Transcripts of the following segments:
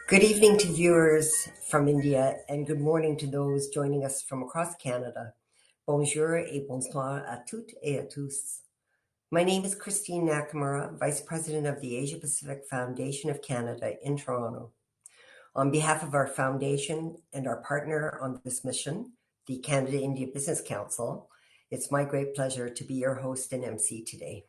Good evening to viewers from India, and good morning to those joining us from across Canada. Bonjour et bonsoir à toutes et à tous. My name is Christine Nakamura, Vice President of the Asia Pacific Foundation of Canada in Toronto. On behalf of our foundation and our partner on this mission, the Canada-India Business Council, it's my great pleasure to be your host and MC today.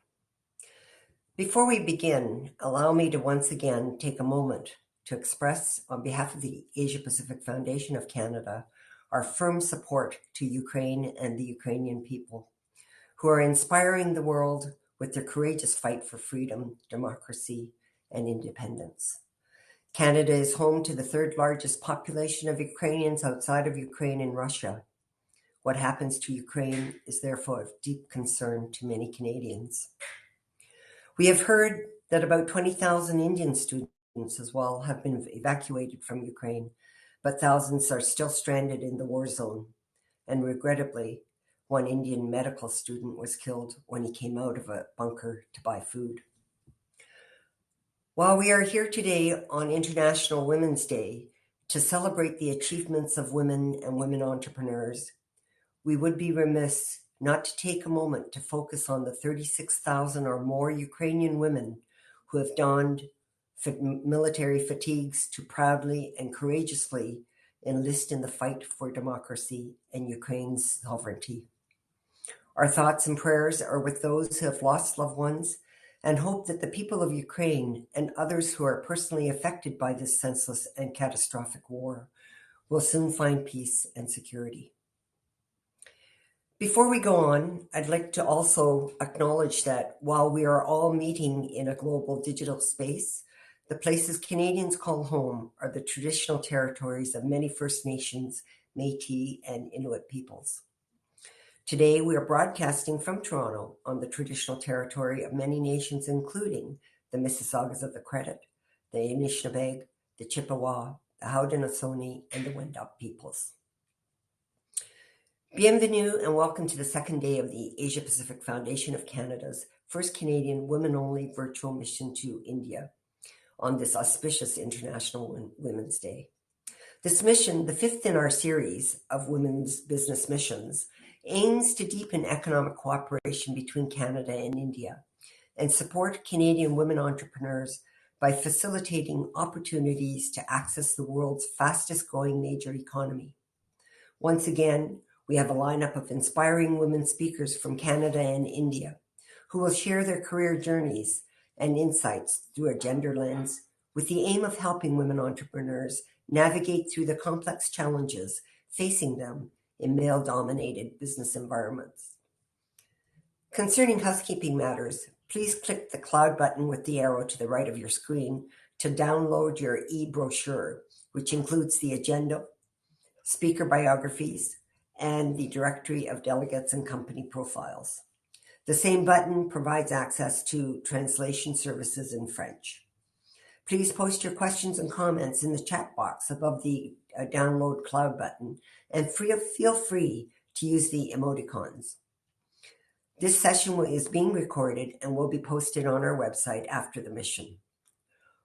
Before we begin, allow me to once again take a moment to express, on behalf of the Asia Pacific Foundation of Canada, our firm support to Ukraine and the Ukrainian people, who are inspiring the world with their courageous fight for freedom, democracy, and independence. Canada is home to the third largest population of Ukrainians outside of Ukraine and Russia. What happens to Ukraine is therefore of deep concern to many Canadians. We have heard that about 20,000 Indian students as well have been evacuated from Ukraine, but thousands are still stranded in the war zone. And regrettably, one Indian medical student was killed when he came out of a bunker to buy food. While we are here today on International Women's Day to celebrate the achievements of women and women entrepreneurs, we would be remiss not to take a moment to focus on the 36,000 or more Ukrainian women who have donned military fatigues to proudly and courageously enlist in the fight for democracy and Ukraine's sovereignty. Our thoughts and prayers are with those who have lost loved ones and hope that the people of Ukraine and others who are personally affected by this senseless and catastrophic war will soon find peace and security. Before we go on, I'd like to also acknowledge that while we are all meeting in a global digital space, the places Canadians call home are the traditional territories of many First Nations, Métis, and Inuit peoples. Today, we are broadcasting from Toronto on the traditional territory of many nations, including the Mississaugas of the Credit, the Anishinaabe, the Chippewa, the Haudenosaunee, and the Wendat peoples. Bienvenue and welcome to the second day of the Asia Pacific Foundation of Canada's first Canadian women-only virtual mission to India on this auspicious International Women's Day. This mission, the fifth in our series of women's business missions, aims to deepen economic cooperation between Canada and India and support Canadian women entrepreneurs by facilitating opportunities to access the world's fastest growing major economy. Once again, we have a lineup of inspiring women speakers from Canada and India who will share their career journeys and insights through a gender lens with the aim of helping women entrepreneurs navigate through the complex challenges facing them in male-dominated business environments. Concerning housekeeping matters, please click the cloud button with the arrow to the right of your screen to download your e-brochure, which includes the agenda, speaker biographies, and the directory of delegates and company profiles. The same button provides access to translation services in French. Please post your questions and comments in the chat box above the download cloud button and feel free to use the emoticons. This session is being recorded and will be posted on our website after the mission.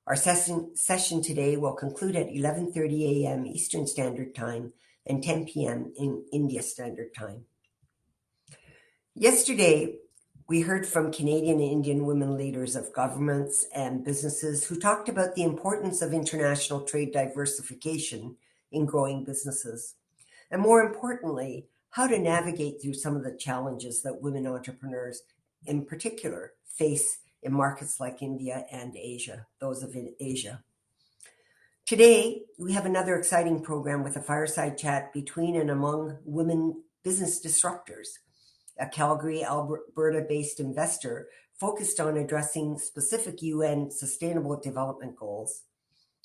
Our session today will conclude at 11:30 a.m. Eastern Standard Time and 10 p.m. in India Standard Time. Yesterday, we heard from Canadian and Indian women leaders of governments and businesses who talked about the importance of international trade diversification in growing businesses, and more importantly, how to navigate through some of the challenges that women entrepreneurs in particular face in markets like India and Asia, those of Asia. Today, we have another exciting program with a fireside chat between and among women business disruptors. A Calgary, Alberta-based investor focused on addressing specific UN Sustainable Development Goals,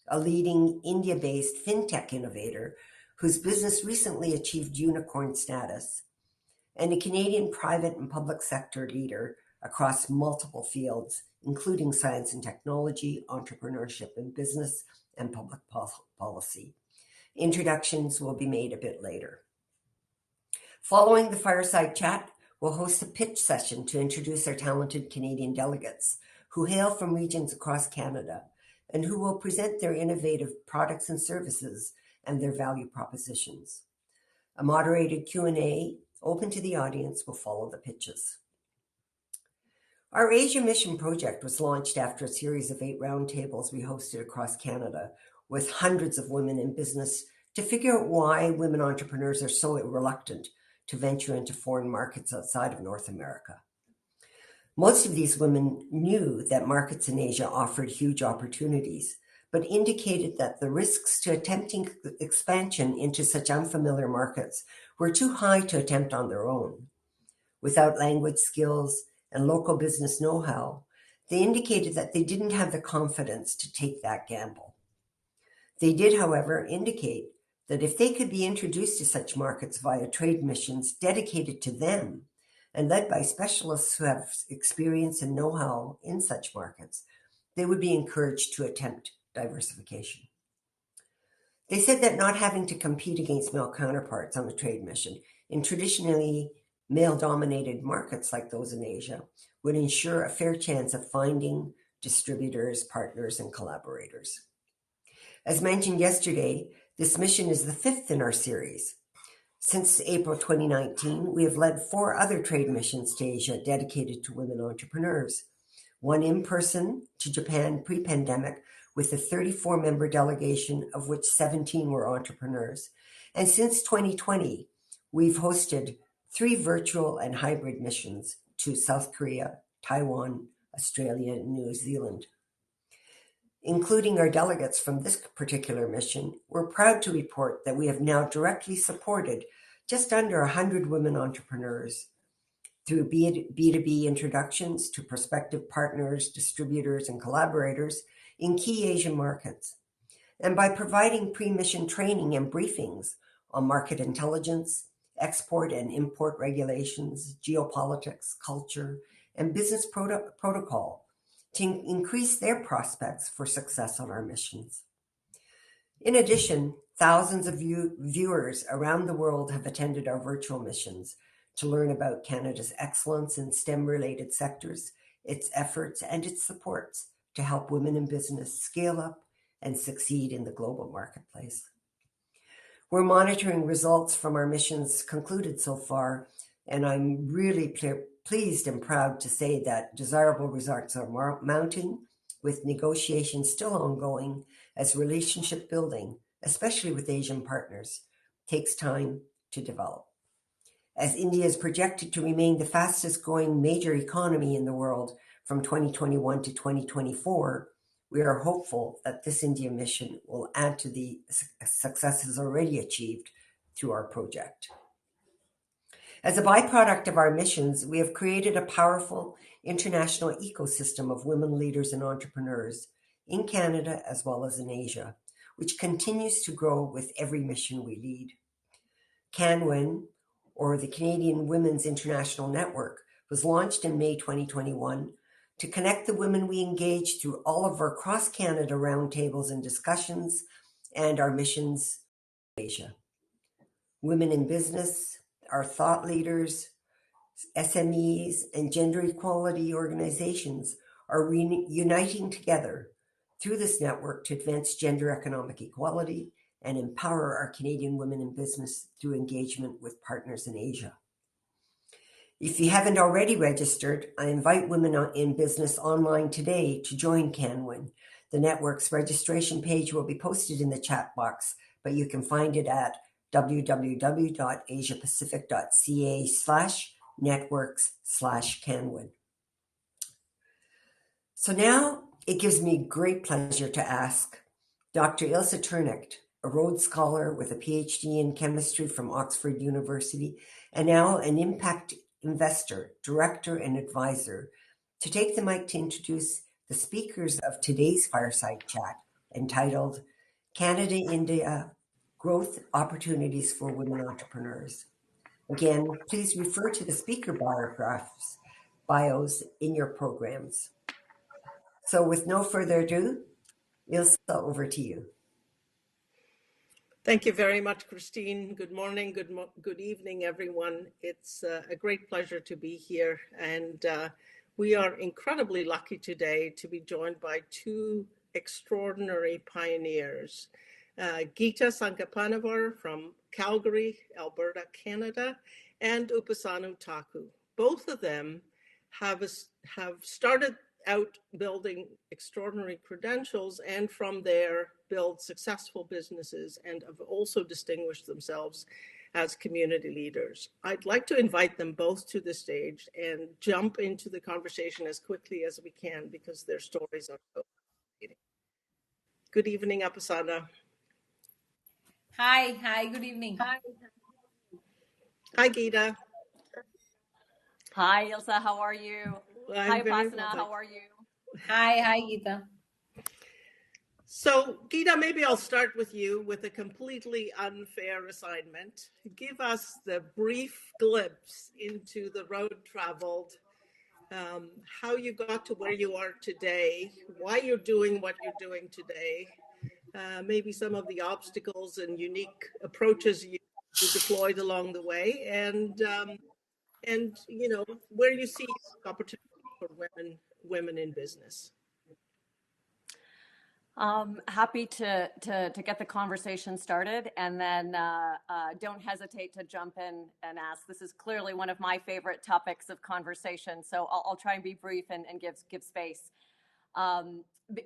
a leading India-based Fintech innovator whose business recently achieved unicorn status, and a Canadian private and public sector leader across multiple fields, including science and technology, entrepreneurship and business, and public policy. Introductions will be made a bit later. Following the fireside chat, we'll host a pitch session to introduce our talented Canadian delegates who hail from regions across Canada and who will present their innovative products and services and their value propositions. A moderated Q&A open to the audience will follow the pitches. Our Asia Mission project was launched after a series of 8 roundtables we hosted across Canada with hundreds of women in business to figure out why women entrepreneurs are so reluctant to venture into foreign markets outside of North America. Most of these women knew that markets in Asia offered huge opportunities, but indicated that the risks to attempting expansion into such unfamiliar markets were too high to attempt on their own. Without language skills and local business know-how, they indicated that they didn't have the confidence to take that gamble. They did, however, indicate that if they could be introduced to such markets via trade missions dedicated to them and led by specialists who have experience and know-how in such markets, they would be encouraged to attempt diversification. They said that not having to compete against male counterparts on a trade mission in traditionally male-dominated markets like those in Asia would ensure a fair chance of finding distributors, partners, and collaborators. As mentioned yesterday, this mission is the 5th in our series. Since April 2019, we have led 4 other trade missions to Asia dedicated to women entrepreneurs. One in person to Japan pre-pandemic with a 34-member delegation, of which 17 were entrepreneurs. And since 2020, we've hosted 3 virtual and hybrid missions to South Korea, Taiwan, Australia, and New Zealand. Including our delegates from this particular mission, we're proud to report that we have now directly supported just under 100 women entrepreneurs through B2B introductions to prospective partners, distributors, and collaborators in key Asian markets, and by providing pre-mission training and briefings on market intelligence, export and import regulations, geopolitics, culture, and business protocol to increase their prospects for success on our missions. In addition, thousands of viewers around the world have attended our virtual missions to learn about Canada's excellence in STEM-related sectors, its efforts, and its supports to help women in business scale up and succeed in the global marketplace. We're monitoring results from our missions concluded so far, and I'm really pleased and proud to say that desirable results are mounting, with negotiations still ongoing as relationship building, especially with Asian partners, takes time to develop. As India is projected to remain the fastest growing major economy in the world from 2021 to 2024, we are hopeful that this India mission will add to the successes already achieved through our project. As a byproduct of our missions, we have created a powerful international ecosystem of women leaders and entrepreneurs in Canada as well as in Asia, which continues to grow with every mission we lead. CanWin, or the Canadian Women's International Network, was launched in May 2021 to connect the women we engage through all of our cross-Canada roundtables and discussions and our missions in Asia. Women in business, our thought leaders, SMEs, and gender equality organizations are uniting together through this network to advance gender economic equality and empower our Canadian women in business through engagement with partners in Asia. If you haven't already registered, I invite women in business online today to join CanWin. The network's registration page will be posted in the chat box, but you can find it at www.asiapacific.ca/networks/CanWin. So now it gives me great pleasure to ask Dr. Ilse Turnicht, a Rhodes Scholar with a PhD in chemistry from Oxford University, and now an impact investor, director, and advisor, to take the mic to introduce the speakers of today's fireside chat entitled Canada-India Growth Opportunities for Women Entrepreneurs. Again, please refer to the speaker bios in your programs. So with no further ado, Ilse, over to you. Thank you very much, Christine. Good morning, good evening, everyone. It's a great pleasure to be here. And we are incredibly lucky today to be joined by 2 extraordinary pioneers. Geeta Sankapanavar from Calgary, Alberta, Canada, and Upasanu Taku. Both of them have started out building extraordinary credentials and from there build successful businesses and have also distinguished themselves as community leaders. I'd like to invite them both to the stage and jump into the conversation as quickly as we can because their stories are so fascinating. Good evening, Upasana. Hi, good evening. Hi, Geeta. Hi, Ilsa, how are you? Hi, Upasana, how are you? Hi, Geeta. So, Geeta, maybe I'll start with you with a completely unfair assignment. Give us the brief glimpse into the road traveled, how you got to where you are today, why you're doing what you're doing today, maybe some of the obstacles and unique approaches you deployed along the way, and you know where you see opportunities for women in business. Happy to get the conversation started, and then don't hesitate to jump in and ask. This is clearly one of my favorite topics of conversation, so I'll try and be brief and give space.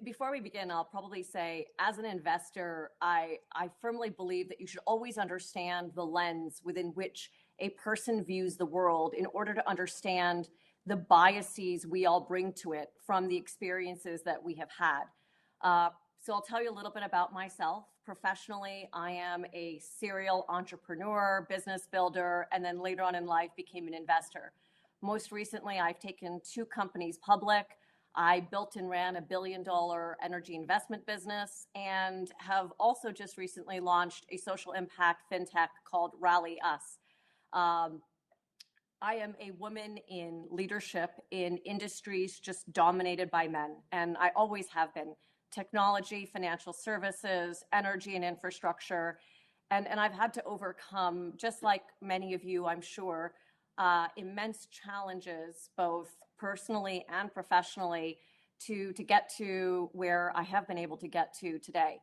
Before we begin, I'll probably say, as an investor, I firmly believe that you should always understand the lens within which a person views the world in order to understand the biases we all bring to it from the experiences that we have had. So I'll tell you a little bit about myself. Professionally, I am a serial entrepreneur, business builder, and then later on in life became an investor. Most recently, I've taken 2 companies public. I built and ran a $1 billion energy investment business and have also just recently launched a social impact fintech called Rally Us. I am a woman in leadership in industries just dominated by men, and I always have been. Technology, financial services, energy and infrastructure. And I've had to overcome, just like many of you, I'm sure, immense challenges, both personally and professionally, to get to where I have been able to get to today.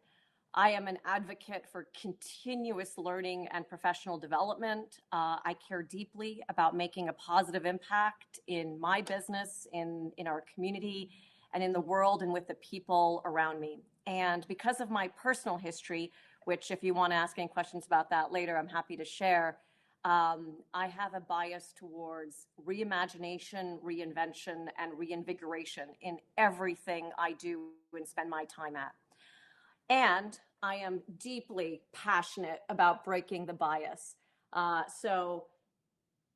I am an advocate for continuous learning and professional development. I care deeply about making a positive impact in my business, in our community, and in the world and with the people around me. And because of my personal history, which if you want to ask any questions about that later, I'm happy to share, I have a bias towards reimagination, reinvention, and reinvigoration in everything I do and spend my time at. And I am deeply passionate about breaking the bias. So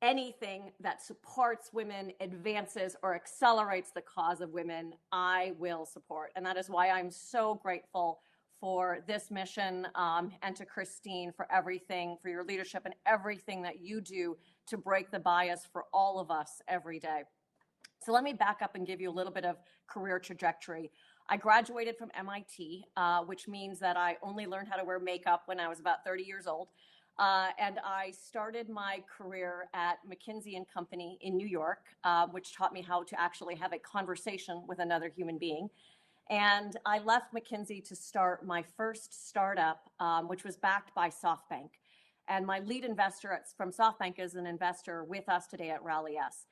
anything that supports women, advances, or accelerates the cause of women, I will support. And that is why I'm so grateful for this mission, and to Christine for everything, for your leadership and everything that you do to break the bias for all of us every day. So let me back up and give you a little bit of career trajectory. I graduated from MIT, which means that I only learned how to wear makeup when I was about 30 years old. And I started my career at McKinsey & Company in New York, which taught me how to actually have a conversation with another human being. And I left McKinsey to start my first startup, which was backed by SoftBank. And my lead investor from SoftBank is an investor with us today at Rally Us.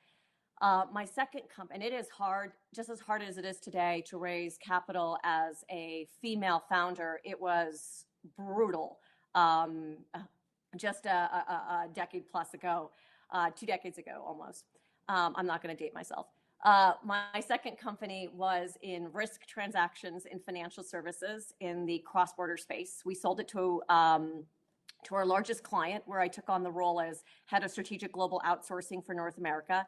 My second company, and it is hard, just as hard as it is today, to raise capital as a female founder. It was brutal. Just a decade plus ago, 2 decades ago almost. I'm not going to date myself. My second company was in risk transactions in financial services in the cross-border space. We sold it to our largest client, where I took on the role as head of strategic global outsourcing for North America,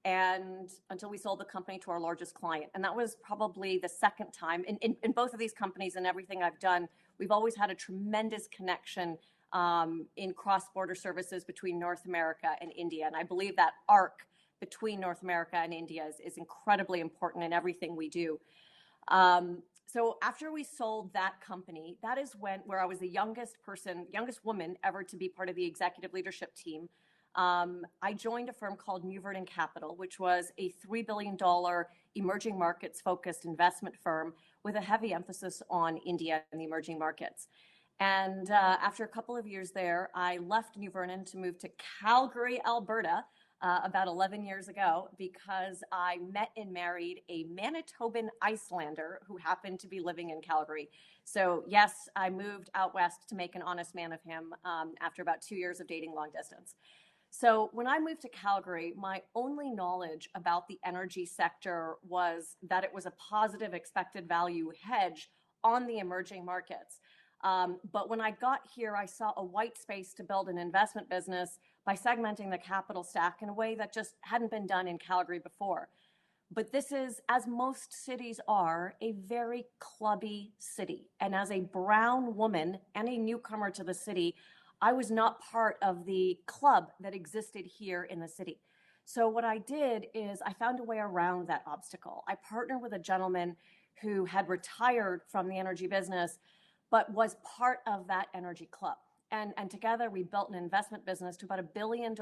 and until we sold the company to our largest client. And that was probably the second time. In both of these companies and everything I've done, we've always had a tremendous connection in cross-border services between North America and India. And I believe that arc between North America and India is incredibly important in everything we do. So after we sold that company, that is where I was the youngest woman ever to be part of the executive leadership team. I joined a firm called Muverdin Capital, which was a $3 billion emerging markets focused investment firm with a heavy emphasis on India and the emerging markets. And after a couple of years there, I left New Vernon to move to Calgary, Alberta, about 11 years ago, because I met and married a Manitoban Icelander who happened to be living in Calgary. So yes, I moved out west to make an honest man of him after about 2 years of dating long distance. So when I moved to Calgary, my only knowledge about the energy sector was that it was a positive expected value hedge on the emerging markets. But when I got here, I saw a white space to build an investment business by segmenting the capital stack in a way that just hadn't been done in Calgary before. But this is, as most cities are, a very clubby city. And as a brown woman and a newcomer to the city, I was not part of the club that existed here in the city. So what I did is I found a way around that obstacle. I partnered with a gentleman who had retired from the energy business, but was part of that energy club. And together we built an investment business to about $1 billion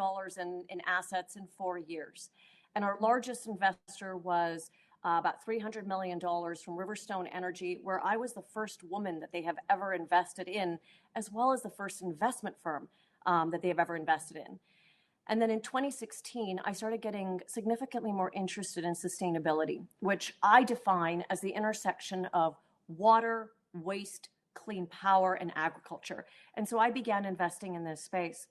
in assets in 4 years. And our largest investor was about $300 million from Riverstone Energy, where I was the first woman that they have ever invested in, as well as the first investment firm that they have ever invested in. And then in 2016, I started getting significantly more interested in sustainability, which I define as the intersection of water, waste, clean power, and agriculture. And so I began investing in this space.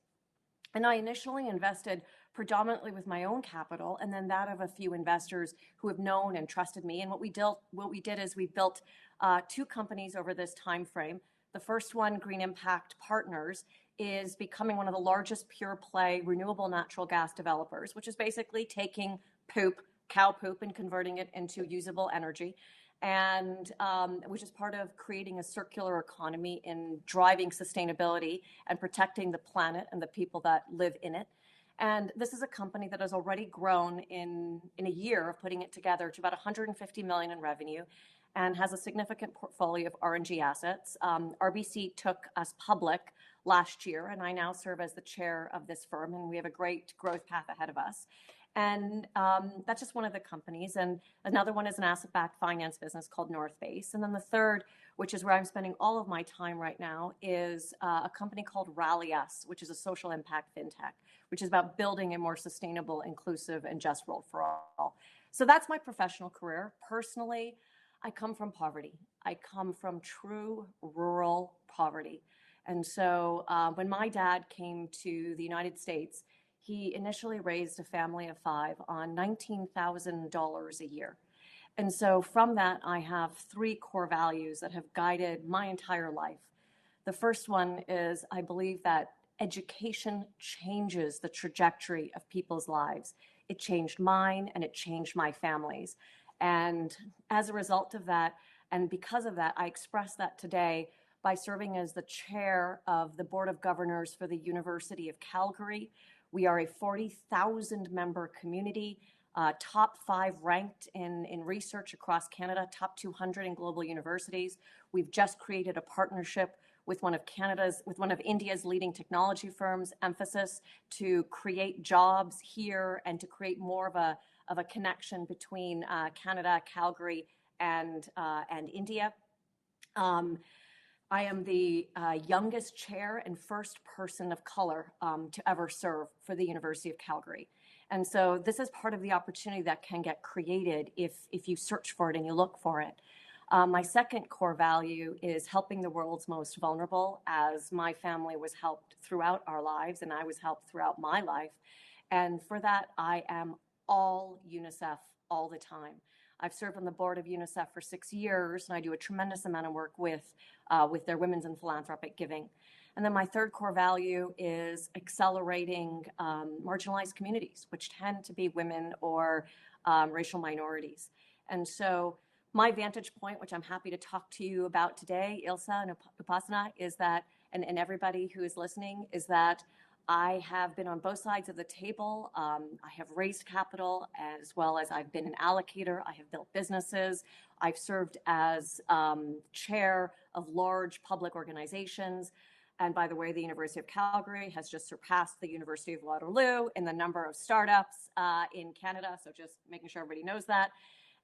And I initially invested predominantly with my own capital, and then that of a few investors who have known and trusted me. And what we did is we built 2 companies over this time frame. The first one, Green Impact Partners, is becoming one of the largest pure play renewable natural gas developers, which is basically taking poop, cow poop, and converting it into usable energy, and which is part of creating a circular economy in driving sustainability and protecting the planet and the people that live in it. And this is a company that has already grown in a year of putting it together to about 150 million in revenue, and has a significant portfolio of RNG assets. RBC took us public last year, and I now serve as the chair of this firm, and we have a great growth path ahead of us. And that's just one of the companies. And another one is an asset-backed finance business called North Base. And then the third, which is where I'm spending all of my time right now, is a company called Rally Us, which is a social impact fintech, which is about building a more sustainable, inclusive, and just world for all. So that's my professional career. Personally, I come from poverty. I come from true rural poverty. And so when my dad came to the United States, he initially raised a family of 5 on $19,000 a year. And so from that, I have 3 core values that have guided my entire life. The first one is I believe that education changes the trajectory of people's lives. It changed mine and it changed my family's. And as a result of that, and because of that, I express that today by serving as the chair of the Board of Governors for the University of Calgary. We are a 40,000 member community, top 5 ranked in research across Canada, top 200 in global universities. We've just created a partnership with one of India's leading technology firms, emphasis to create jobs here and to create more of a connection between Canada, Calgary, and India. I am the youngest chair and first person of color to ever serve for the University of Calgary. And so this is part of the opportunity that can get created if you search for it and you look for it. My second core value is helping the world's most vulnerable, as my family was helped throughout our lives and I was helped throughout my life. And for that, I am all UNICEF all the time. I've served on the board of UNICEF for 6 years, and I do a tremendous amount of work with their women's and philanthropic giving. And then my third core value is accelerating marginalized communities, which tend to be women or racial minorities. And so my vantage point, which I'm happy to talk to you about today, Ilsa and Upasana, is that, and everybody who is listening, is that I have been on both sides of the table. I have raised capital as well as I've been an allocator. I have built businesses. I've served as chair of large public organizations. And by the way, the University of Calgary has just surpassed the University of Waterloo in the number of startups in Canada. So just making sure everybody knows that.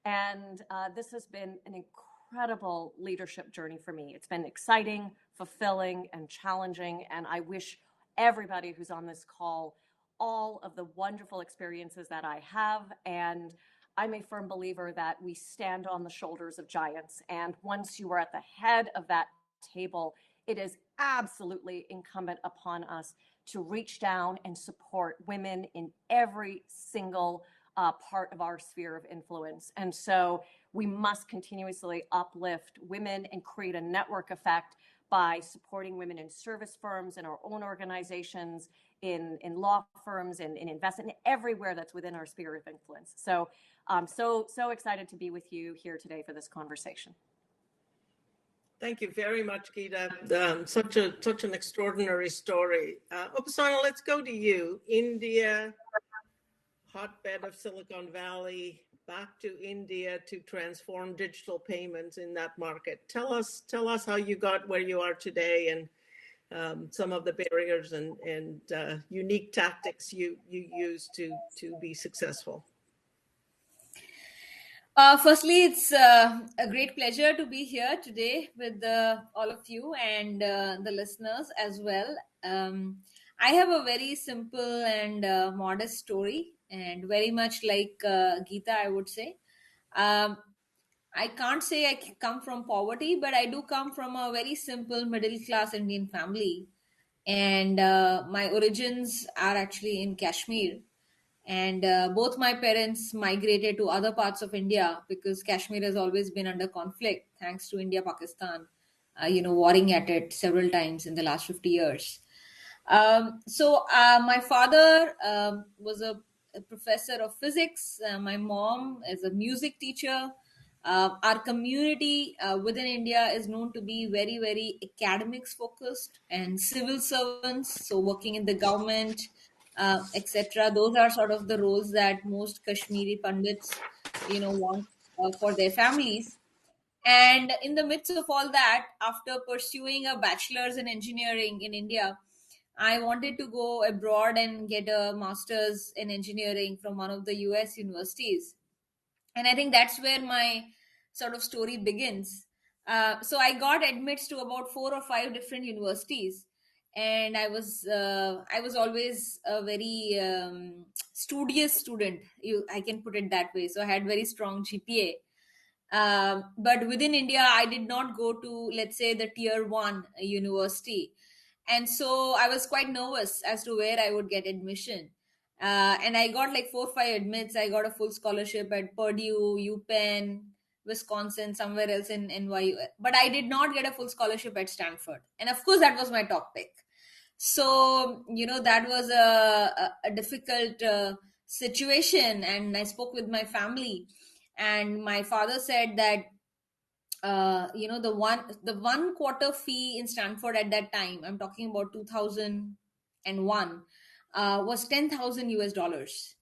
And this has been an incredible leadership journey for me. It's been exciting, fulfilling, and challenging. And I wish everybody who's on this call all of the wonderful experiences that I have. And I'm a firm believer that we stand on the shoulders of giants. And once you are at the head of that table, it is absolutely incumbent upon us to reach down and support women in every single part of our sphere of influence. And so we must continuously uplift women and create a network effect by supporting women in service firms, in our own organizations, in law firms, in investment, everywhere that's within our sphere of influence. So so excited to be with you here today for this conversation. Thank you very much, Geeta. Such an extraordinary story. Upasana, let's go to you. India, hotbed of Silicon Valley, back to India to transform digital payments in that market. Tell us how you got where you are today, and some of the barriers and unique tactics you use to be successful. Firstly, it's a great pleasure to be here today with all of you and the listeners as well. I have a very simple and modest story, and very much like Geeta, I would say. Um, I can't say I come from poverty, but I do come from a very simple middle class Indian family. And my origins are actually in Kashmir, and both my parents migrated to other parts of India because Kashmir has always been under conflict thanks to India Pakistan warring at it several times in the last 50 years. So my father was a professor of physics. My mom is a music teacher. Our community within India is known to be very, very academics focused and civil servants, so working in the government, etc. Those are sort of the roles that most Kashmiri Pandits, want for their families. And in the midst of all that, after pursuing a bachelor's in engineering in India, I wanted to go abroad and get a master's in engineering from one of the US universities. And I think that's where my sort of story begins. So I got admits to about 4 or 5 different universities, and I was always a very studious student. I can put it that way. So I had very strong GPA. But within India, I did not go to, let's say, the tier one university. And so I was quite nervous as to where I would get admission. And I got like 4 or 5 admits. I got a full scholarship at Purdue, UPenn, Wisconsin, somewhere else in NYU. But I did not get a full scholarship at Stanford. And of course, that was my top pick. So, that was a difficult situation. And I spoke with my family. And my father said that the one quarter fee in Stanford at that time, I'm talking about 2001, was 10,000 US dollars.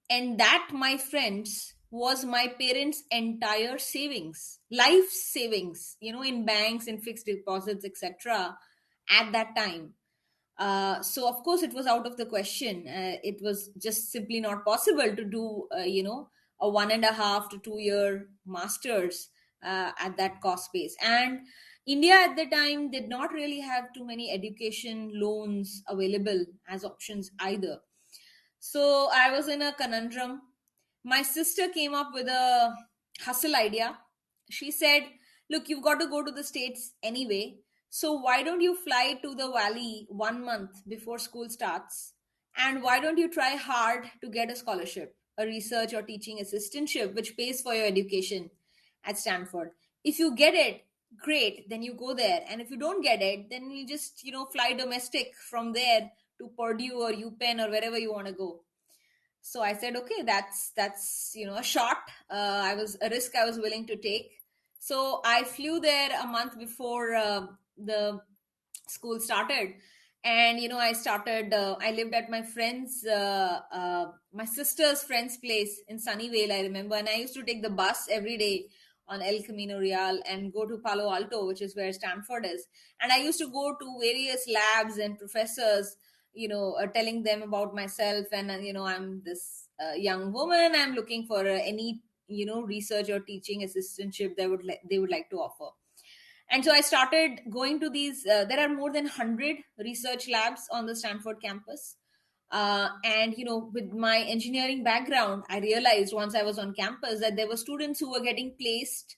And that, my friends, was my parents' entire savings, life savings, in banks, in fixed deposits, etc. at that time. So of course it was out of the question. It was just simply not possible to do a 1.5 to 2 year masters at that cost base. And India at the time did not really have too many education loans available as options either. So I was in a conundrum. My sister came up with a hustle idea. She said, "Look, you've got to go to the States anyway. So why don't you fly to the Valley 1 month before school starts? And why don't you try hard to get a scholarship, a research or teaching assistantship, which pays for your education at Stanford? If you get it, great, then you go there. And if you don't get it, then you just, fly domestic from there to Purdue or UPenn or wherever you want to go." So I said, okay, that's a shot. I was a risk I was willing to take. So I flew there a month before the school started. And I lived at my friend's my sister's friend's place in Sunnyvale, I remember. And I used to take the bus every day on El Camino Real and go to Palo Alto, which is where Stanford is. And I used to go to various labs and professors, telling them about myself. And I'm this young woman, I'm looking for any research or teaching assistantship they would like to offer. And so I started going to these. There are more than 100 research labs on the Stanford campus. And with my engineering background, I realized once I was on campus that there were students who were getting placed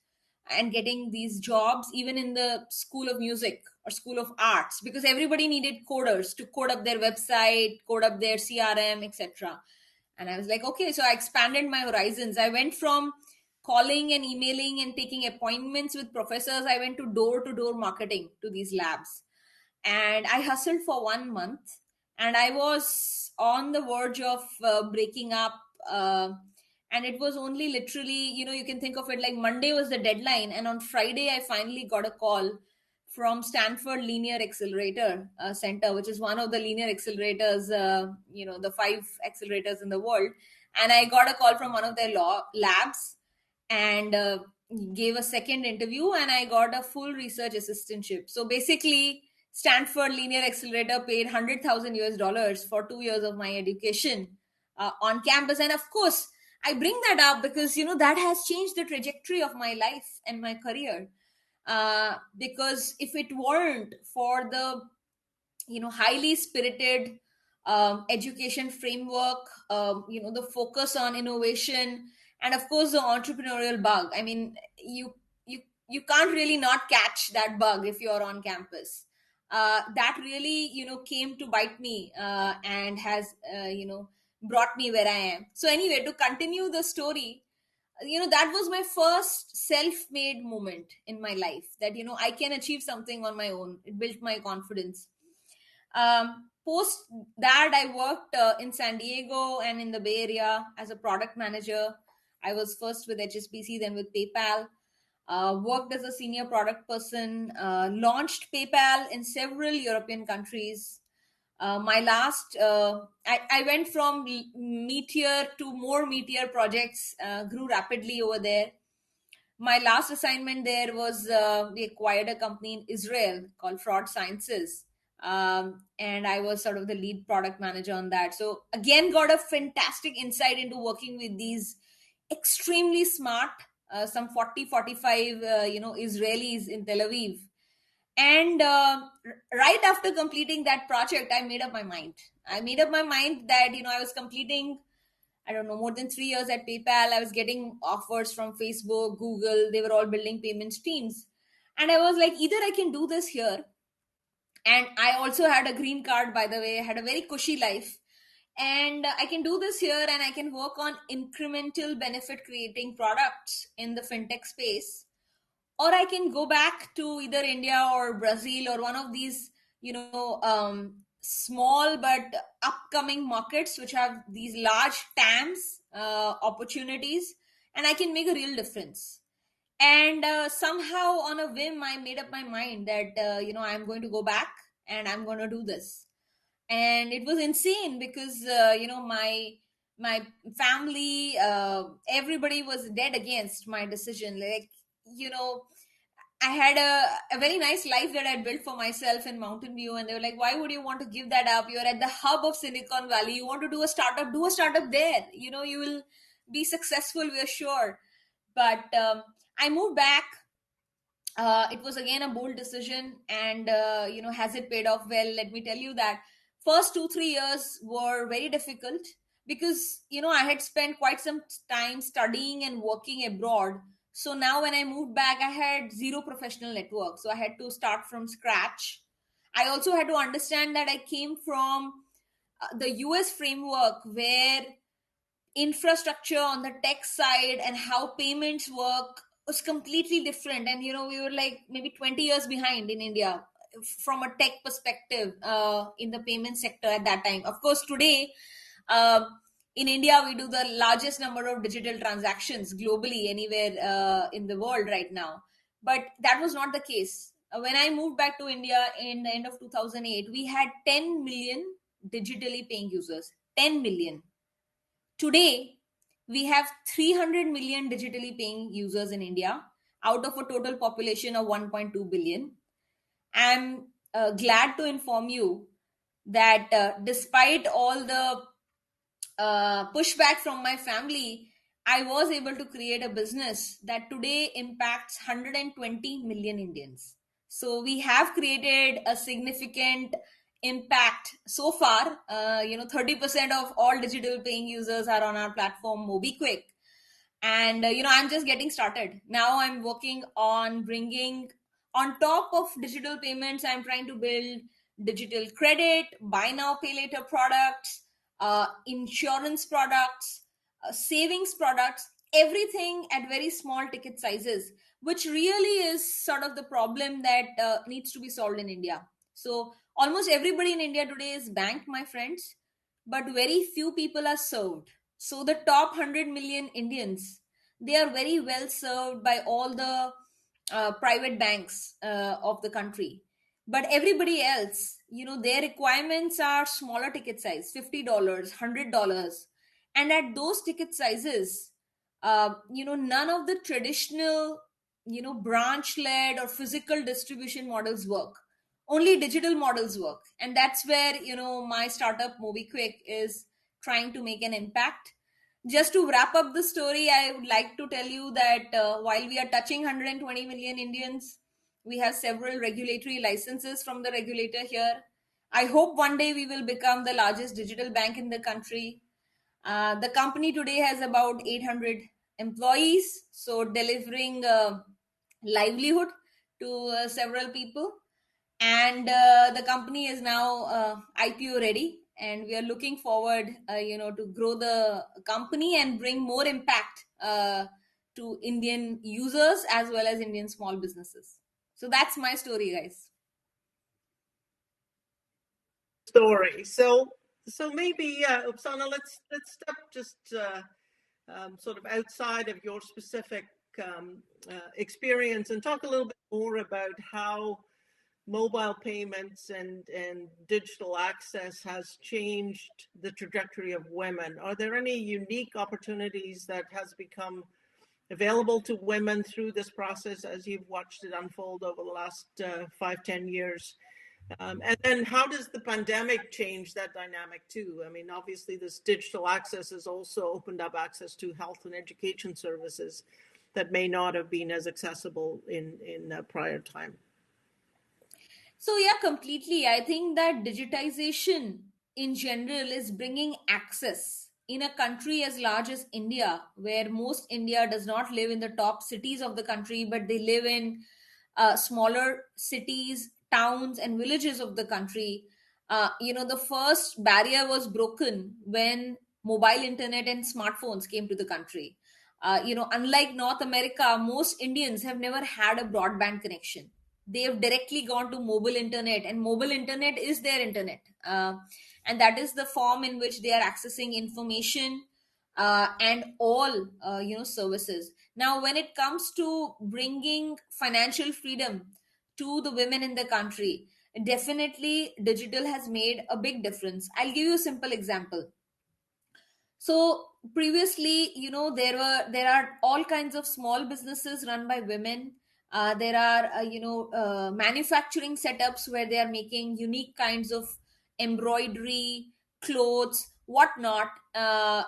and getting these jobs even in the School of Music or School of Arts, because everybody needed coders to code up their website, code up their CRM, etc. And I was like, okay, so I expanded my horizons. I went from calling and emailing and taking appointments with professors. I went to door marketing to these labs. And I hustled for 1 month. And I was on the verge of breaking up. And it was only literally, you can think of it like Monday was the deadline. And on Friday, I finally got a call from Stanford Linear Accelerator Center, which is one of the linear accelerators, the 5 accelerators in the world. And I got a call from one of their labs and gave a second interview, and I got a full research assistantship. So basically, Stanford Linear Accelerator paid $100,000 for 2 years of my education on campus. And of course, I bring that up because, that has changed the trajectory of my life and my career. Because if it weren't for the highly spirited education framework, the focus on innovation, and of course the entrepreneurial bug. I mean, you can't really not catch that bug if you're on campus. That really came to bite me and has brought me where I am. So anyway, to continue the story, that was my first self-made moment in my life, that I can achieve something on my own. It built my confidence. Post that, I worked in San Diego and in the Bay Area as a product manager. I was first with HSBC, then with PayPal. Worked as a senior product person, launched PayPal in several European countries. My last, I went from Meteor to more Meteor projects, grew rapidly over there. My last assignment there was we acquired a company in Israel called Fraud Sciences. And I was sort of the lead product manager on that. So again, got a fantastic insight into working with these extremely smart, some 40, 45, Israelis in Tel Aviv. And right after completing that project, I made up my mind. I made up my mind that, I was completing, I don't know, more than 3 years at PayPal. I was getting offers from Facebook, Google. They were all building payments teams. And I was like, either I can do this here. And I also had a green card, by the way. I had a very cushy life. And I can do this here, and I can work on incremental benefit creating products in the fintech space. Or I can go back to either India or Brazil or one of these, small but upcoming markets which have these large TAMs, opportunities, and I can make a real difference. And somehow on a whim, I made up my mind that, I'm going to go back and I'm going to do this. And it was insane because, my family, everybody was dead against my decision. Like, I had a very nice life that I built for myself in Mountain View. And they were like, why would you want to give that up? You're at the hub of Silicon Valley. You want to do a startup there. You will be successful, we're sure. But I moved back. It was again a bold decision. And, has it paid off? Well, let me tell you that first 2-3 years were very difficult because, I had spent quite some time studying and working abroad. So now when I moved back, I had zero professional network. So I had to start from scratch. I also had to understand that I came from the US framework where infrastructure on the tech side and how payments work was completely different. And, we were like maybe 20 years behind in India from a tech perspective in the payment sector at that time. Of course, today, in India, we do the largest number of digital transactions globally anywhere in the world right now. But that was not the case. When I moved back to India in the end of 2008, we had 10 million digitally paying users. 10 million. Today, we have 300 million digitally paying users in India out of a total population of 1.2 billion. I'm glad to inform you that despite all the pushback from my family, I was able to create a business that today impacts 120 million Indians. So we have created a significant impact so far. 30% of all digital paying users are on our platform MobiQuick. And I'm just getting started. Now I'm working on bringing, on top of digital payments, I'm trying to build digital credit, buy now pay later products, insurance products, savings products, everything at very small ticket sizes, which really is sort of the problem that needs to be solved in India. So almost everybody in India today is banked, my friends, but very few people are served. So the top 100 million Indians, they are very well served by all the private banks of the country. But everybody else, their requirements are smaller ticket size, $50, $100. And at those ticket sizes, none of the traditional, branch led or physical distribution models work. Only digital models work. And that's where, my startup MobiQuick is trying to make an impact. Just to wrap up the story, I would like to tell you that while we are touching 120 million Indians, we have several regulatory licenses from the regulator here. I hope one day we will become the largest digital bank in the country. The company today has about 800 employees, so delivering livelihood to several people. And the company is now IPO ready, and we are looking forward, to grow the company and bring more impact to Indian users as well as Indian small businesses. So that's my story, guys. Story. So maybe Upsana, let's step just sort of outside of your specific experience and talk a little bit more about how mobile payments and digital access has changed the trajectory of women. Are there any unique opportunities that has become available to women through this process as you've watched it unfold over the last 5-10 years? And then how does the pandemic change that dynamic too? I mean, obviously this digital access has also opened up access to health and education services that may not have been as accessible in prior time. So yeah, completely. I think that digitization in general is bringing access in a country as large as India, where most India does not live in the top cities of the country, but they live in smaller cities, towns, and villages of the country. The first barrier was broken when mobile internet and smartphones came to the country. Unlike North America, most Indians have never had a broadband connection. They have directly gone to mobile internet, and mobile internet is their internet. And that is the form in which they are accessing information and all services. Now when it comes to bringing financial freedom to the women in the country, definitely digital has made a big difference. I'll give you a simple example. So previously, there are all kinds of small businesses run by women. There are manufacturing setups where they are making unique kinds of embroidery, clothes, whatnot.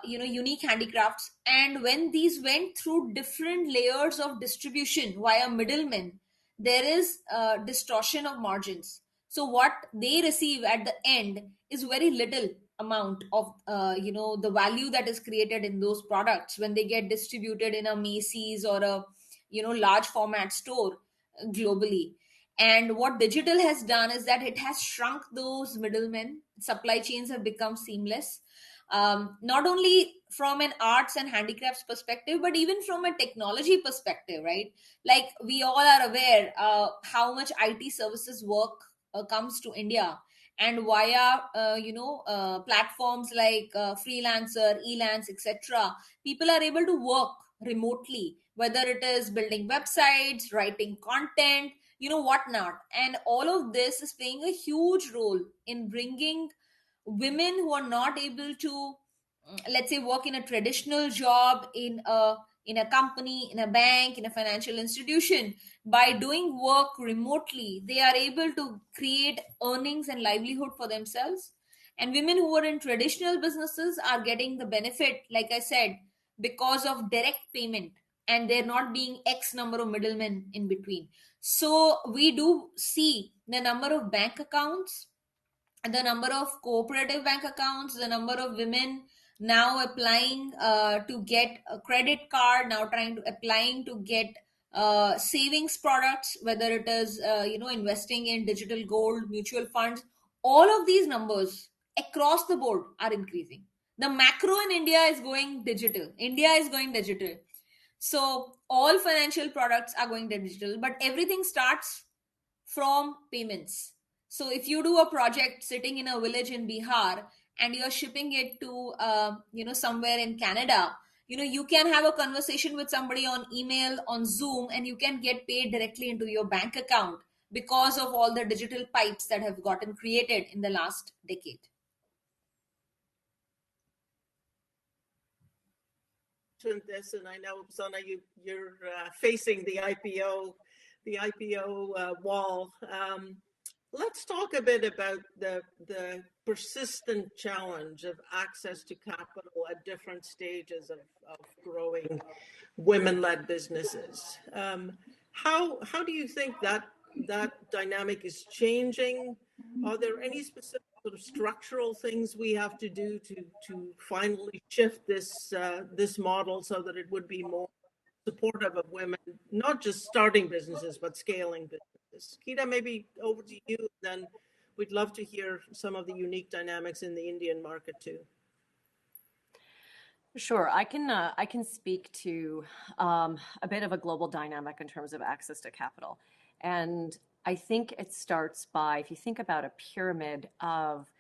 Unique handicrafts. And when these went through different layers of distribution via middlemen, there is distortion of margins. So what they receive at the end is very little amount of the value that is created in those products when they get distributed in a Macy's or a large format store globally. And what digital has done is that it has shrunk those middlemen. Supply chains have become seamless, not only from an arts and handicrafts perspective, but even from a technology perspective, right? Like we all are aware how much IT services work comes to India, and via platforms like freelancer, elance, etc., people are able to work remotely, whether it is building websites, writing content, whatnot. And all of this is playing a huge role in bringing women who are not able to, let's say, work in a traditional job in a company, in a bank, in a financial institution. By doing work remotely, they are able to create earnings and livelihood for themselves. And women who are in traditional businesses are getting the benefit, like I said, because of direct payment, and there not being X number of middlemen in between. So we do see the number of bank accounts, the number of cooperative bank accounts, the number of women now applying to get a credit card, now trying to applying to get savings products, whether it is investing in digital gold, mutual funds. All of these numbers across the board are increasing. The macro in India is going digital. India is going digital. So all financial products are going digital, but everything starts from payments. So if you do a project sitting in a village in Bihar and you're shipping it to somewhere in Canada, you can have a conversation with somebody on email, on Zoom, and you can get paid directly into your bank account because of all the digital pipes that have gotten created in the last decade. This, and I know, Sana, you're facing the IPO wall. Let's talk a bit about the persistent challenge of access to capital at different stages of growing women-led businesses. How do you think that dynamic is changing? Are there any specific sort of structural things we have to do to finally shift this model so that it would be more supportive of women, not just starting businesses, but scaling businesses? Geeta, maybe over to you, then we'd love to hear some of the unique dynamics in the Indian market too. Sure, I can speak to a bit of a global dynamic in terms of access to capital. And I think it starts by, if you think about a pyramid of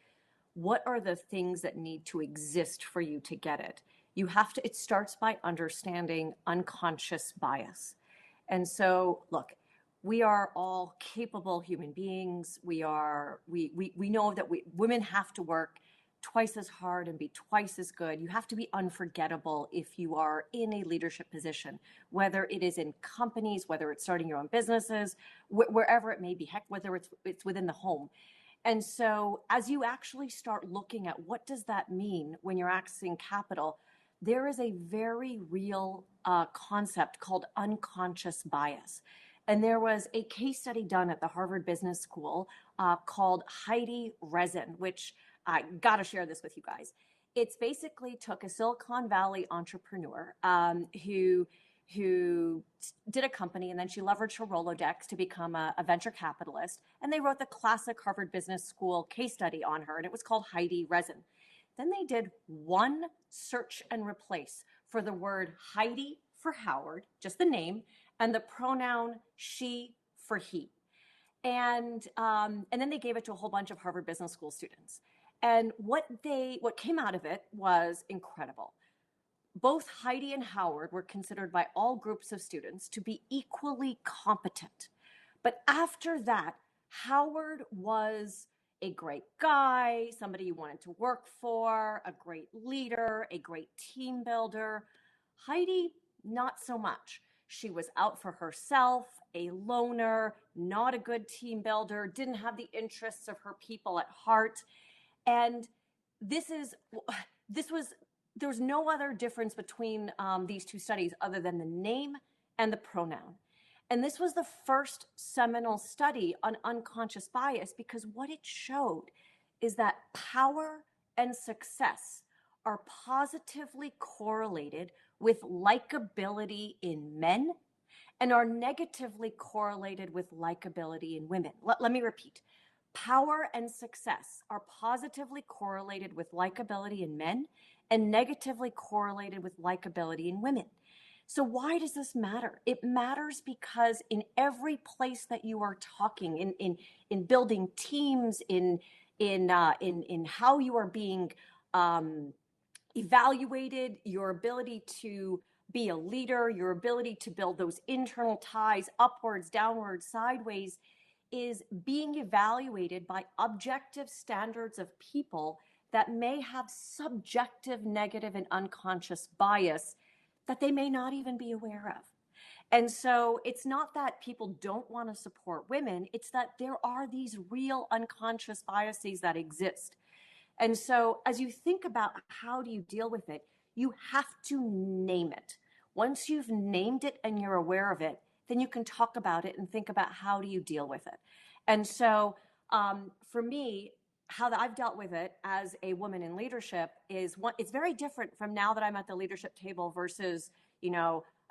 what are the things that need to exist for you to get it, it starts by understanding unconscious bias. And so, look, we are all capable human beings. We know that women have to work twice as hard and be twice as good. You have to be unforgettable if you are in a leadership position, whether it is in companies, whether it's starting your own businesses, wherever it may be, heck, whether it's within the home. And so as you actually start looking at what does that mean when you're accessing capital, there is a very real concept called unconscious bias. And there was a case study done at the Harvard Business School called Heidi Resin, which I got to share this with you guys. It's basically took a Silicon Valley entrepreneur who did a company, and then she leveraged her Rolodex to become a venture capitalist. And they wrote the classic Harvard Business School case study on her, and it was called Heidi Resin. Then they did one search and replace for the word Heidi for Howard, just the name, and the pronoun she for he. And then they gave it to a whole bunch of Harvard Business School students. And what came out of it was incredible. Both Heidi and Howard were considered by all groups of students to be equally competent. But after that, Howard was a great guy, somebody you wanted to work for, a great leader, a great team builder. Heidi, not so much. She was out for herself, a loner, not a good team builder, didn't have the interests of her people at heart. And there was no other difference between these two studies other than the name and the pronoun. And this was the first seminal study on unconscious bias, because what it showed is that power and success are positively correlated with likability in men and are negatively correlated with likability in women. Let me repeat. Power and success are positively correlated with likability in men and negatively correlated with likability in women. So why does this matter? It matters because in every place that you are talking, in building teams, in how you are being evaluated, your ability to be a leader, your ability to build those internal ties upwards, downwards, sideways, is being evaluated by objective standards of people that may have subjective negative and unconscious bias that they may not even be aware of. And so it's not that people don't want to support women, it's that there are these real unconscious biases that exist. And so as you think about how do you deal with it, you have to name it. Once you've named it and you're aware of it, then you can talk about it and think about how do you deal with it. And so for me, how I've dealt with it as a woman in leadership is it's very different from now that I'm at the leadership table versus,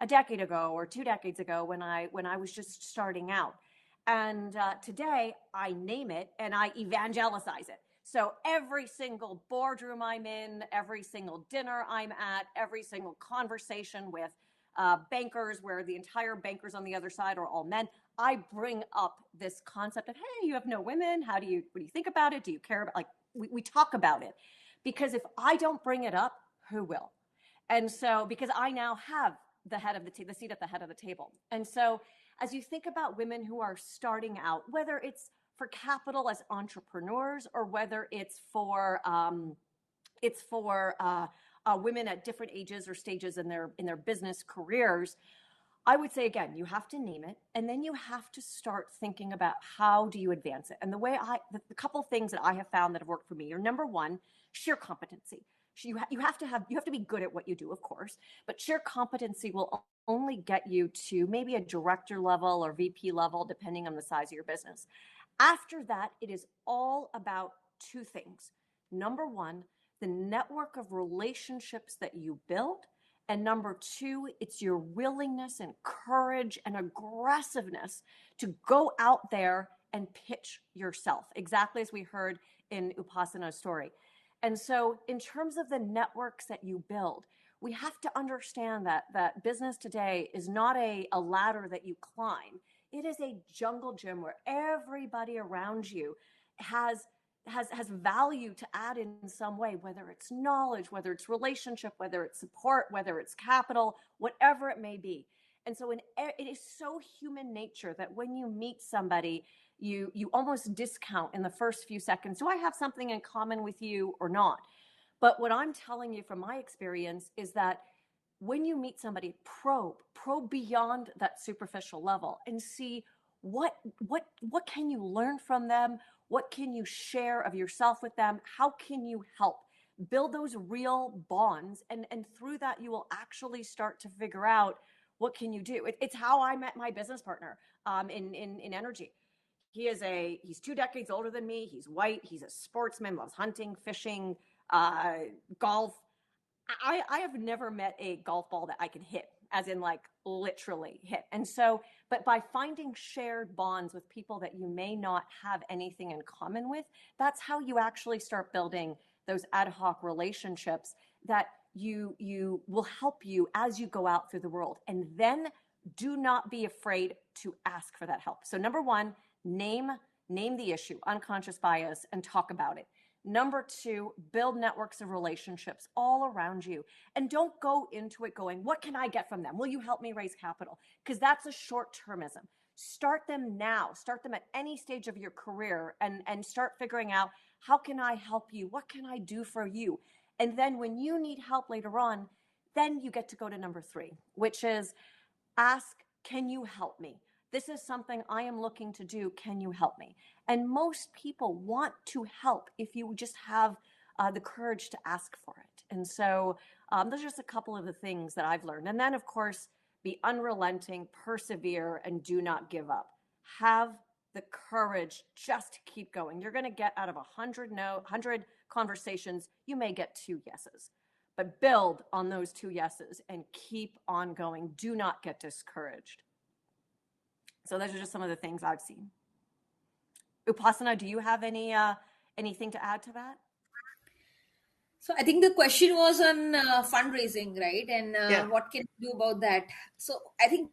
a decade ago or 2 decades ago when I was just starting out. And today I name it and I evangelize it. So every single boardroom I'm in, every single dinner I'm at, every single conversation with bankers where the entire bankers on the other side are all men, I bring up this concept of, hey, you have no women. What do you think about it? Do you care about, we talk about it, because if I don't bring it up, who will? And so, because I now have the seat at the head of the table. And so as you think about women who are starting out, whether it's for capital as entrepreneurs or whether it's for women at different ages or stages in their business careers, I would say, again, you have to name it, and then you have to start thinking about how do you advance it. And the couple of things that I have found that have worked for me are, number one, sheer competency. You have to be good at what you do, of course, but sheer competency will only get you to maybe a director level or VP level, depending on the size of your business. After that, it is all about two things. Number one, the network of relationships that you build. And number two, it's your willingness and courage and aggressiveness to go out there and pitch yourself, exactly as we heard in Upasana's story. And so in terms of the networks that you build, we have to understand that business today is not a ladder that you climb. It is a jungle gym where everybody around you has value to add in some way, whether it's knowledge, whether it's relationship, whether it's support, whether it's capital, whatever it may be. And so it is so human nature that when you meet somebody, you almost discount in the first few seconds, do I have something in common with you or not? But what I'm telling you from my experience is that when you meet somebody, probe beyond that superficial level and see what can you learn from them? What can you share of yourself with them? How can you help? Build those real bonds, and through that you will actually start to figure out what can you do. It's how I met my business partner in energy. He's 2 decades older than me. He's white. He's a sportsman, loves hunting, fishing, golf. I have never met a golf ball that I can hit, as in literally hit. And so, but by finding shared bonds with people that you may not have anything in common with, that's how you actually start building those ad hoc relationships that you will help you as you go out through the world. And then do not be afraid to ask for that help. So number one, name the issue, unconscious bias, and talk about it. Number two, build networks of relationships all around you. And don't go into it going, what can I get from them? Will you help me raise capital? Because that's a short-termism. Start them now. Start them at any stage of your career and start figuring out, how can I help you? What can I do for you? And then when you need help later on, then you get to go to number three, which is ask, can you help me? This is something I am looking to do. Can you help me? And most people want to help if you just have the courage to ask for it. And so those are just a couple of the things that I've learned. And then, of course, be unrelenting, persevere, and do not give up. Have the courage just to keep going. You're going to get out of 100 conversations, you may get 2 yeses. But build on those 2 yeses and keep on going. Do not get discouraged. So those are just some of the things I've seen. Upasana, do you have anything to add to that? So I think the question was on fundraising, right? And what can you do about that? So I think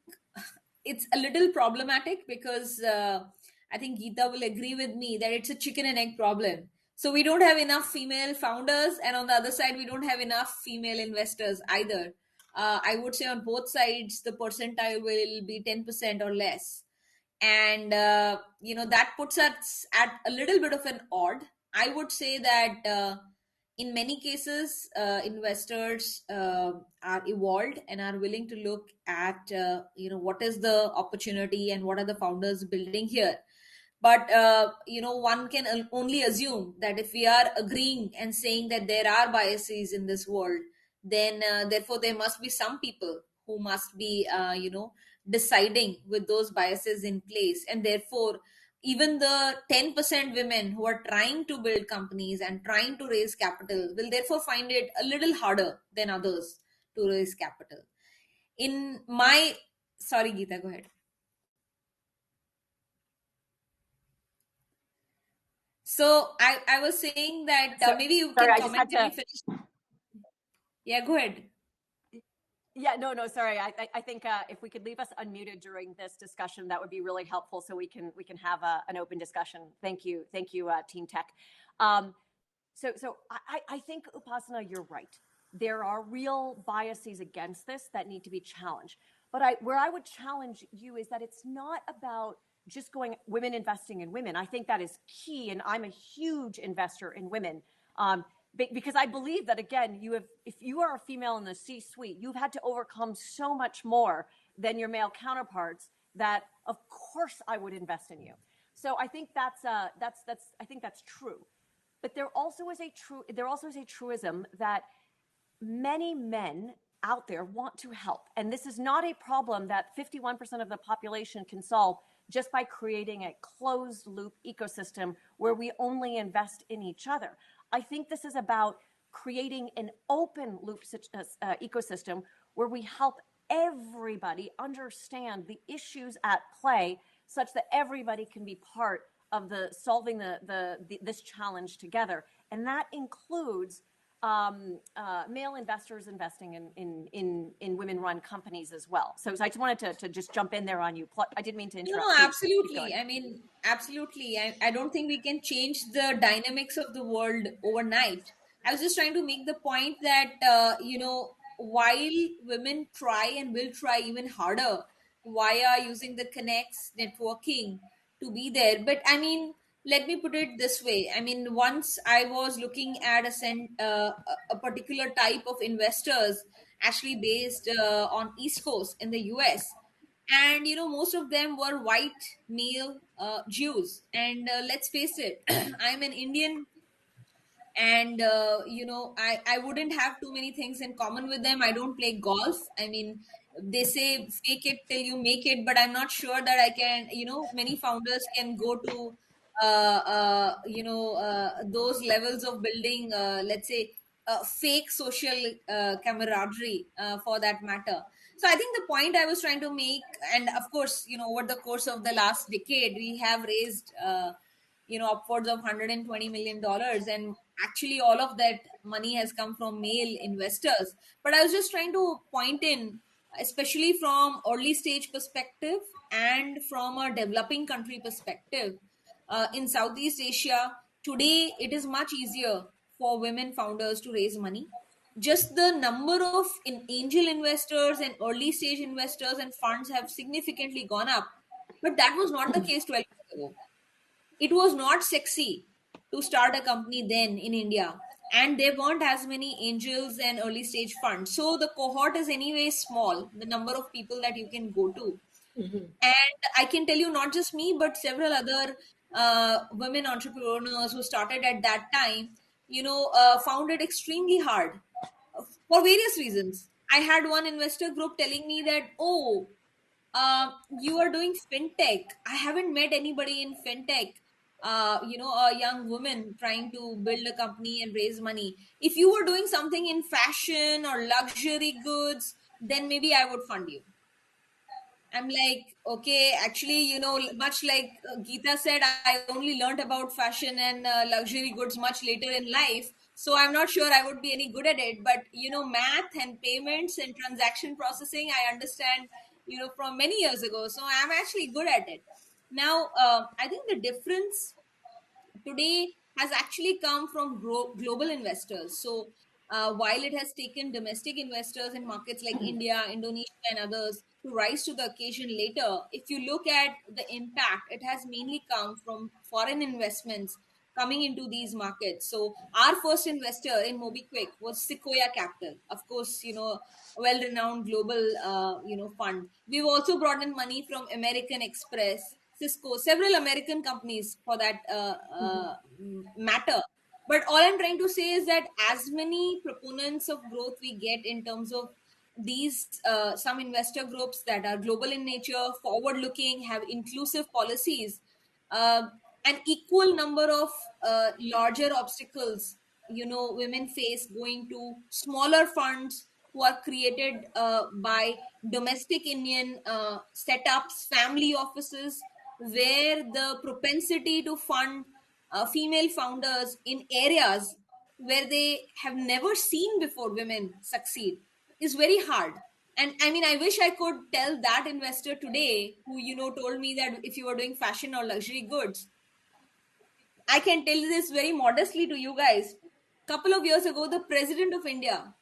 it's a little problematic because I think Geeta will agree with me that it's a chicken and egg problem. So we don't have enough female founders, and on the other side, we don't have enough female investors either. I would say on both sides, the percentile will be 10% or less. And, that puts us at a little bit of an odd. I would say that in many cases, investors are evolved and are willing to look at, what is the opportunity and what are the founders building here. But, one can only assume that if we are agreeing and saying that there are biases in this world, then therefore there must be some people who must be deciding with those biases in place, and therefore even the 10% women who are trying to build companies and trying to raise capital will therefore find it a little harder than others to raise capital. In my Sorry, Geeta, go ahead. So I was saying that So, maybe you sorry, can I just comment had when you to. finish. Yeah, go ahead. Yeah, no, sorry. I think if we could leave us unmuted during this discussion, that would be really helpful, so we can have an open discussion. Thank you, Team Tech. So I think, Upasana, you're right. There are real biases against this that need to be challenged. But where I would challenge you is that it's not about just going women investing in women. I think that is key, and I'm a huge investor in women. Because I believe that, again, if you are a female in the C-suite, you've had to overcome so much more than your male counterparts that, of course, I would invest in you. So I think that's true. But there also is a truism that many men out there want to help. And this is not a problem that 51% of the population can solve just by creating a closed loop ecosystem where we only invest in each other. I think this is about creating an open loop ecosystem where we help everybody understand the issues at play, such that everybody can be part of solving this challenge together. And that includes male investors investing in women-run companies as well. So I just wanted to just jump in there on you. I didn't mean to interrupt. No, absolutely. I mean, absolutely. I don't think we can change the dynamics of the world overnight. I was just trying to make the point that, while women try and will try even harder via using the connects, networking to be there. But I mean, let me put it this way. I mean, once I was looking at a particular type of investors actually based on East Coast in the US, and most of them were white male Jews, and let's face it, I'm an Indian, and I wouldn't have too many things in common with them. I don't play golf. I mean, they say fake it till you make it, but I'm not sure that I can. Many founders can go to those levels of building, let's say, fake social camaraderie, for that matter. So I think the point I was trying to make, and of course, over the course of the last decade, we have raised upwards of $120 million, and actually all of that money has come from male investors. But I was just trying to point in, especially from early stage perspective and from a developing country perspective, in Southeast Asia today, it is much easier for women founders to raise money. Just the number of angel investors and early stage investors and funds have significantly gone up, but that was not the case 12 years ago. It was not sexy to start a company then in India, and there weren't as many angels and early stage funds. So the cohort is anyway small, the number of people that you can go to. And I can tell you, not just me, but several other women entrepreneurs who started at that time, found it extremely hard for various reasons. I had one investor group telling me that, oh, you are doing fintech. I haven't met anybody in fintech. A young woman trying to build a company and raise money. If you were doing something in fashion or luxury goods, then maybe I would fund you. I'm like, okay, actually, much like Geeta said, I only learned about fashion and luxury goods much later in life. So I'm not sure I would be any good at it. But, math and payments and transaction processing, I understand, from many years ago. So I'm actually good at it. Now, I think the difference today has actually come from global investors. So, while it has taken domestic investors in markets like India, Indonesia, and others to rise to the occasion later, if you look at the impact, it has mainly come from foreign investments coming into these markets. So, our first investor in MobiQuick was Sequoia Capital, of course, a well-renowned global, fund. We've also brought in money from American Express, Cisco, several American companies for that matter. But all I'm trying to say is that as many proponents of growth we get in terms of these some investor groups that are global in nature, forward looking, have inclusive policies, uh, an equal number of larger obstacles, women face going to smaller funds who are created by domestic Indian setups, family offices, where the propensity to fund female founders in areas where they have never seen before women succeed is very hard. And I mean, I wish I could tell that investor today who, told me that if you were doing fashion or luxury goods, I can tell this very modestly to you guys. Couple of years ago, the president of India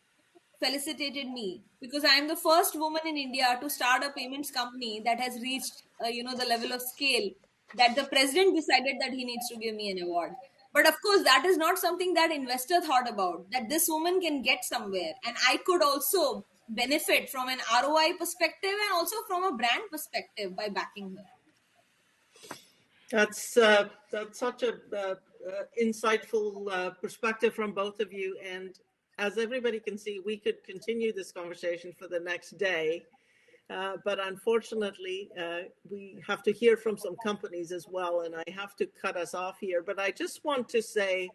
felicitated me because I am the first woman in India to start a payments company that has reached, the level of scale that the president decided that he needs to give me an award. But of course, that is not something that investor thought about, that this woman can get somewhere. And I could also benefit from an ROI perspective and also from a brand perspective by backing her. That's such a insightful perspective from both of you. And as everybody can see, we could continue this conversation for the next day. But unfortunately, we have to hear from some companies as well, and I have to cut us off here. But I just want to say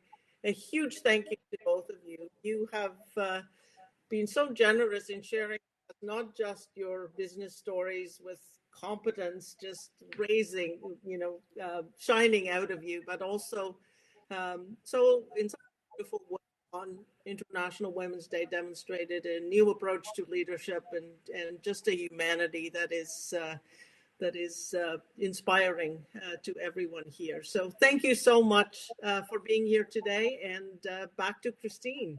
a huge thank you to both of you. You have been so generous in sharing not just your business stories with competence, just raising, shining out of you, but also so in such a beautiful way on International Women's Day demonstrated a new approach to leadership and just a humanity that is inspiring to everyone here. So thank you so much for being here today, and back to Christine.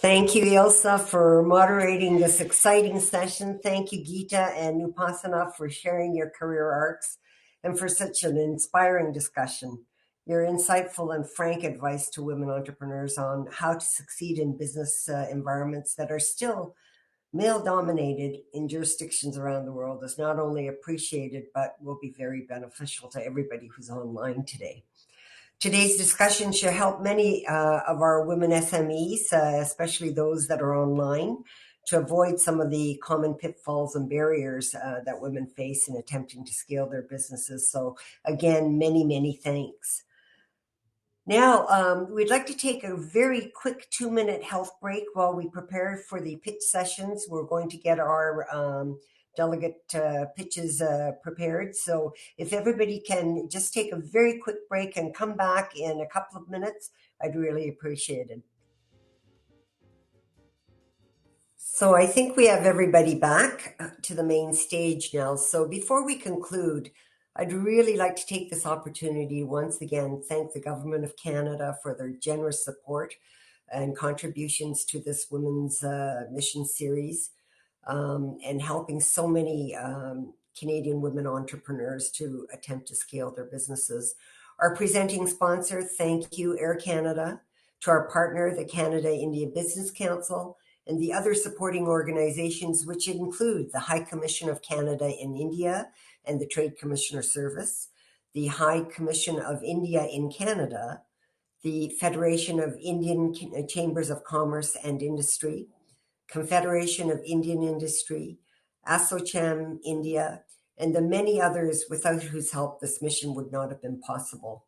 Thank you, Ilsa, for moderating this exciting session. Thank you, Geeta and Upasana, for sharing your career arcs and for such an inspiring discussion. Your insightful and frank advice to women entrepreneurs on how to succeed in business environments that are still male-dominated in jurisdictions around the world is not only appreciated, but will be very beneficial to everybody who's online today. Today's discussion should help many of our women SMEs, especially those that are online, to avoid some of the common pitfalls and barriers that women face in attempting to scale their businesses. So again, many, many thanks. Now, we'd like to take a very quick 2-minute health break while we prepare for the pitch sessions. We're going to get our delegate pitches prepared. So if everybody can just take a very quick break and come back in a couple of minutes, I'd really appreciate it. So I think we have everybody back to the main stage now. So before we conclude, I'd really like to take this opportunity once again, thank the Government of Canada for their generous support and contributions to this Women's Mission Series. And helping so many Canadian women entrepreneurs to attempt to scale their businesses. Our presenting sponsor, thank you, Air Canada, to our partner, the Canada-India Business Council, and the other supporting organizations, which include the High Commission of Canada in India and the Trade Commissioner Service, the High Commission of India in Canada, the Federation of Indian Chambers of Commerce and Industry, Confederation of Indian Industry, ASSOCHAM India, and the many others without whose help this mission would not have been possible.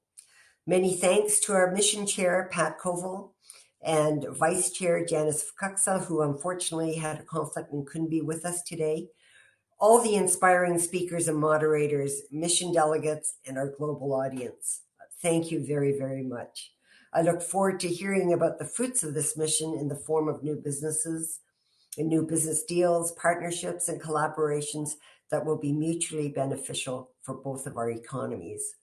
Many thanks to our mission chair, Pat Koval, and vice chair, Janice Fukuksa, who unfortunately had a conflict and couldn't be with us today, all the inspiring speakers and moderators, mission delegates, and our global audience. Thank you very, very much. I look forward to hearing about the fruits of this mission in the form of new businesses, and new business deals, partnerships, and collaborations that will be mutually beneficial for both of our economies.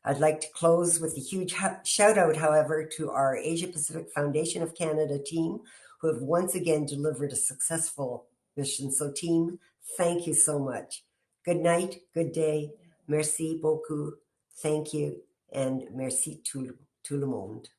I'd like to close with a huge shout out, however, to our Asia Pacific Foundation of Canada team, who have once again delivered a successful mission. So team, thank you so much. Good night, good day. Merci beaucoup. Thank you. And merci tout le monde.